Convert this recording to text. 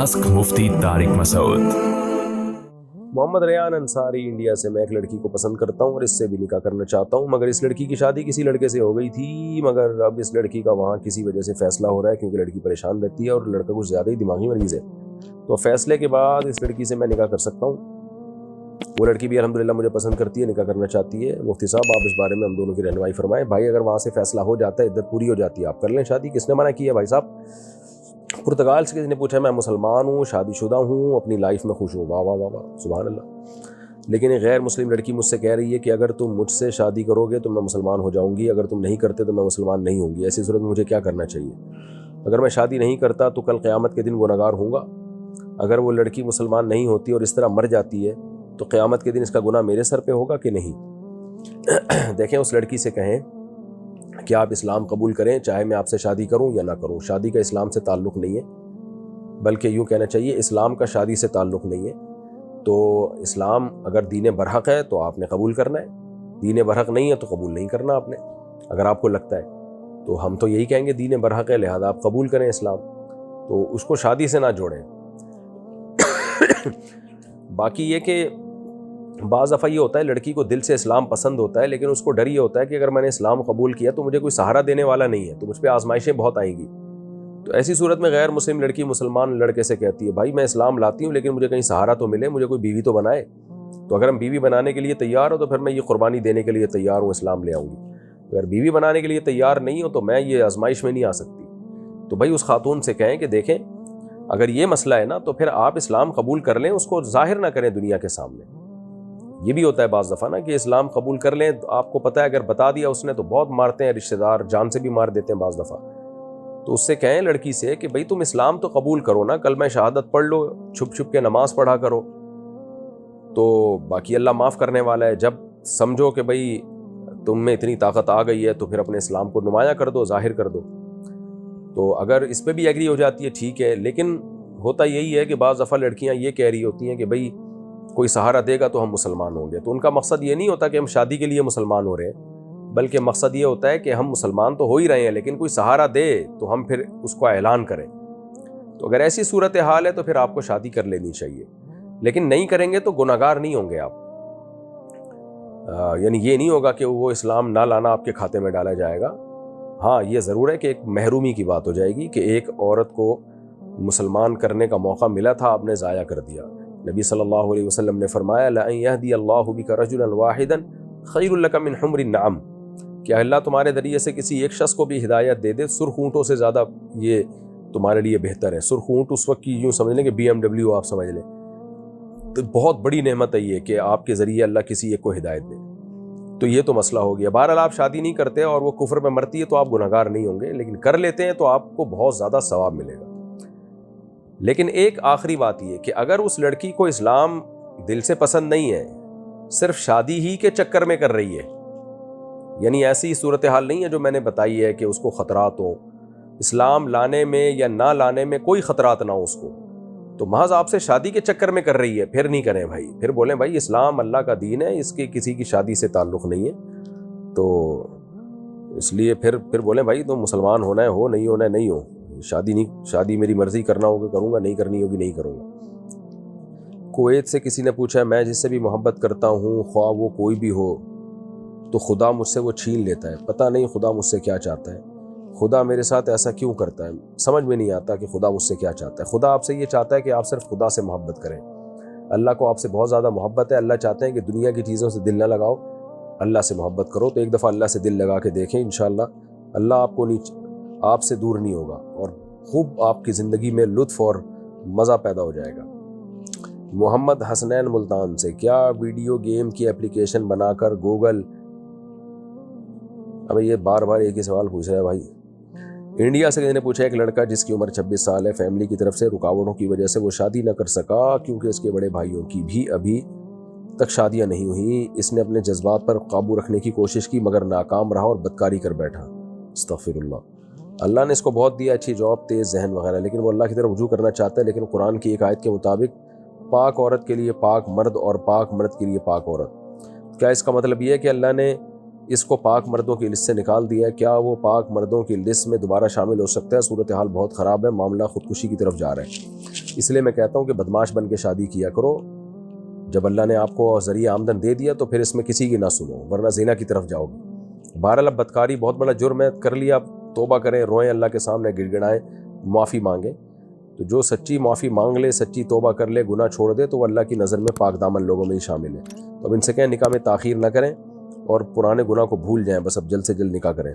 Ask मुफ्ती Tariq Masood. Mohammad Ryan Ansari India से। मैं एक लड़की को पसंद करता हूँ और इससे भी निकाह करना चाहता हूँ, मगर इस लड़की की शादी किसी लड़के से हो गई थी, मगर अब इस लड़की का वहाँ किसी वजह से फैसला हो रहा है क्योंकि लड़की परेशान रहती है और लड़का कुछ ज़्यादा ही दिमागी मरीज़ है। तो फैसले के बाद इस लड़की से मैं निकाह कर सकता हूँ। वो लड़की भी अल्हम्दुलिल्लाह मुझे पसंद करती है, निकाह करना चाहती है। मुफ्ती साहब आप इस बारे में हम दोनों की रहनुमाई फरमाएं। भाई अगर वहाँ से फैसला हो जाता है, इद्दत पूरी हो जाती है, आप कर लें शादी। किसने मना किया भाई साहब? पुर्तगाल से किसी ने पूछा, मैं मुसलमान हूँ, शादीशुदा हूँ, अपनी लाइफ में खुश हूँ। वाह वाह वाह वाह, सुभान अल्लाह। लेकिन एक गैर मुस्लिम लड़की मुझसे कह रही है कि अगर तुम मुझसे शादी करोगे तो मैं मुसलमान हो जाऊँगी, अगर तुम नहीं करते तो मैं मुसलमान नहीं होंगी। ऐसी सूरत में मुझे क्या करना चाहिए? अगर मैं शादी नहीं करता तो कल क़यामत के दिन गुनहगार होऊंगा। अगर वो लड़की मुसलमान नहीं होती और इस तरह मर जाती है तो क़यामत के दिन इसका गुनाह मेरे सर पे होगा कि नहीं? देखें, उस लड़की से कहें कि आप इस्लाम कबूल करें, चाहे मैं आपसे शादी करूं या ना करूं। शादी का इस्लाम से ताल्लुक़ नहीं है, बल्कि यूँ कहना चाहिए इस्लाम का शादी से ताल्लुक़ नहीं है। तो इस्लाम अगर दीन बरहक है तो आपने कबूल करना है, दीन बरहक नहीं है तो कबूल नहीं करना आपने, अगर आपको लगता है। तो हम तो यही कहेंगे दीन बरहक है, लिहाजा आप कबूल करें इस्लाम, तो उसको शादी से ना जोड़ें। बाकी ये कि बाज़ दफ़ा ये होता है लड़की को दिल से इस्लाम पसंद होता है, लेकिन उसको डर ये होता है कि अगर मैंने इस्लाम कबूल किया तो मुझे कोई सहारा देने वाला नहीं है, तो मुझ पर आजमाइशें बहुत आएंगी। तो ऐसी सूरत में गैर मुस्लिम लड़की मुसलमान लड़के से कहती है, भाई मैं इस्लाम लाती हूँ लेकिन मुझे कहीं सहारा तो मिले, मुझे कोई बीवी तो बनाए। तो अगर हम बीवी बनाने के लिए तैयार हो तो फिर मैं ये कुर्बानी देने के लिए तैयार हूँ, इस्लाम ले आऊँगी। अगर बीवी बनाने के लिए तैयार नहीं हो तो मैं ये आजमाइश में नहीं आ सकती। तो भाई उस खातून से कहें कि देखें, अगर ये मसला है ना तो फिर आप इस्लाम कबूल कर लें, उसको जाहिर ना करें दुनिया के सामने। ये भी होता है बाज़ दफ़ा ना कि इस्लाम कबूल कर लें, तो आपको पता है अगर बता दिया उसने तो बहुत मारते हैं रिश्तेदार, जान से भी मार देते हैं बाज़ दफ़ा। तो उससे कहें लड़की से कि भाई तुम इस्लाम तो कबूल करो ना, कल मैं शहादत पढ़ लो, छुप छुप के नमाज़ पढ़ा करो, तो बाकी अल्लाह माफ़ करने वाला है। जब समझो कि भाई तुम में इतनी ताकत आ गई है तो फिर अपने इस्लाम को नुमाया कर दो, ज़ाहिर कर दो। तो अगर इस पर भी एग्री हो जाती है ठीक है, लेकिन होता यही है कि बाज़ दफ़ा लड़कियाँ ये कह रही होती हैं कि भाई कोई सहारा देगा तो हम मुसलमान होंगे। तो उनका मकसद ये नहीं होता कि हम शादी के लिए मुसलमान हो रहे हैं, बल्कि मकसद ये होता है कि हम मुसलमान तो हो ही रहे हैं लेकिन कोई सहारा दे तो हम फिर उसको ऐलान करें। तो अगर ऐसी सूरत हाल है तो फिर आपको शादी कर लेनी चाहिए, लेकिन नहीं करेंगे तो गुनाहगार नहीं होंगे आप। यानी ये नहीं होगा कि वो इस्लाम ना लाना आपके खाते में डाला जाएगा। हाँ, ये ज़रूर है कि एक महरूमी की बात हो जाएगी कि एक औरत को मुसलमान करने का मौका मिला था, आपने ज़ाया कर दिया। नबी सल्लल्लाहु अलैहि वसल्लम ने फरमाया, ला अन यहदी अल्लाहु बिका रजुलन वाहिदन खैरुल लका मिन हुमरिन नअम, कि अल्लाह तुम्हारे ज़रिए से किसी एक शख्स को भी हिदायत दे दे, सुर्ख ऊँटों से ज़्यादा ये तुम्हारे लिए बेहतर है। सुर्ख ऊँट उस वक्त की यूँ समझ लें कि BMW आप समझ लें, तो बहुत बड़ी नेमत है ये कि आपके ज़रिए अल्लाह किसी एक को हिदायत दे। तो ये तो मसला हो गया। बहरहाल आप शादी नहीं करते और वो कुफ्र में मरती है तो आप गुनहगार नहीं होंगे, लेकिन कर लेते हैं तो आपको बहुत ज़्यादा सवाब मिलेगा। लेकिन एक आखिरी बात ये कि अगर उस लड़की को इस्लाम दिल से पसंद नहीं है, सिर्फ शादी ही के चक्कर में कर रही है, यानी ऐसी सूरत हाल नहीं है जो मैंने बताई है कि उसको ख़तरात हो, इस्लाम लाने में या ना लाने में कोई ख़तरात ना हो उसको, तो महज आपसे शादी के चक्कर में कर रही है, फिर नहीं करें भाई। फिर बोलें भाई इस्लाम अल्लाह का दीन है, इसके किसी की शादी से ताल्लुक़ नहीं है, तो इसलिए फिर बोलें भाई तो मुसलमान होना है हो, नहीं होना है नहीं हो, शादी मेरी मर्ज़ी, करना होगा करूँगा, नहीं करनी होगी नहीं करूँगा। कुवैत से किसी ने पूछा, मैं जिससे भी मोहब्बत करता हूँ, ख्वाह वो कोई भी हो, तो खुदा मुझसे वो छीन लेता है। पता नहीं खुदा मुझसे क्या चाहता है, खुदा मेरे साथ ऐसा क्यों करता है, समझ में नहीं आता कि खुदा मुझसे क्या चाहता है। खुदा आपसे ये चाहता है कि आप सिर्फ खुदा से मोहब्बत करें। अल्लाह को आपसे बहुत ज़्यादा मोहब्बत है। अल्लाह चाहते हैं कि दुनिया की चीज़ों से दिल ना लगाओ, अल्लाह से मोहब्बत करो। तो एक दफ़ा अल्लाह से दिल लगा के देखें, इंशाअल्लाह अल्लाह आपसे दूर नहीं होगा और खूब आपकी ज़िंदगी में लुत्फ़ और मज़ा पैदा हो जाएगा। मोहम्मद हसनैन मुल्तान से, क्या वीडियो गेम की एप्लीकेशन बनाकर गूगल, अब ये बार बार एक ही सवाल पूछ रहा है भाई। इंडिया से किसी ने पूछा, एक लड़का जिसकी उम्र 26 साल है, फैमिली की तरफ से रुकावटों की वजह से वो शादी न कर सका क्योंकि उसके बड़े भाइयों की भी अभी तक शादियां नहीं हुई। इसने अपने जज्बात पर काबू रखने की कोशिश की मगर नाकाम रहा और बदकारी कर बैठा। अस्तगफिरुल्लाह। अल्लाह ने इसको बहुत दिया, अच्छी जॉब, तेज़ जहन वगैरह, लेकिन वो अल्लाह की तरफ रुजू करना चाहता है। लेकिन कुरान की एक आयत के मुताबिक पाक औरत के लिए पाक मर्द और पाक मर्द के लिए पाक औरत। क्या इसका मतलब ये है कि अल्लाह ने اس کو پاک مردوں کی لسٹ سے نکال دیا ہے، کیا وہ پاک مردوں کی لسٹ میں دوبارہ شامل ہو سکتا ہے؟ صورتحال بہت خراب ہے، معاملہ خودکشی کی طرف جا رہا ہے۔ اس لیے میں کہتا ہوں کہ بدماش بن کے شادی کیا کرو، جب اللہ نے آپ کو ذریعہ آمدن دے دیا تو پھر اس میں کسی کی نہ سنو، ورنہ زنا کی طرف جاؤ گے۔ بہرحال اب بدکاری بہت بڑا جرم ہے، کر لیا، اب توبہ کریں، روئیں اللہ کے سامنے، گڑ گڑائیں، معافی مانگیں۔ تو جو سچی معافی مانگ لے، سچی توبہ کر لے، گناہ چھوڑ دے، تو وہ اللہ کی نظر میں پاک دامن لوگوں میں ہی شامل ہے۔ تو اب ان سے کہیں نکاح میں تاخیر نہ کریں اور پرانے گناہ کو بھول جائیں، بس اب جلد سے جلد نکاح کریں۔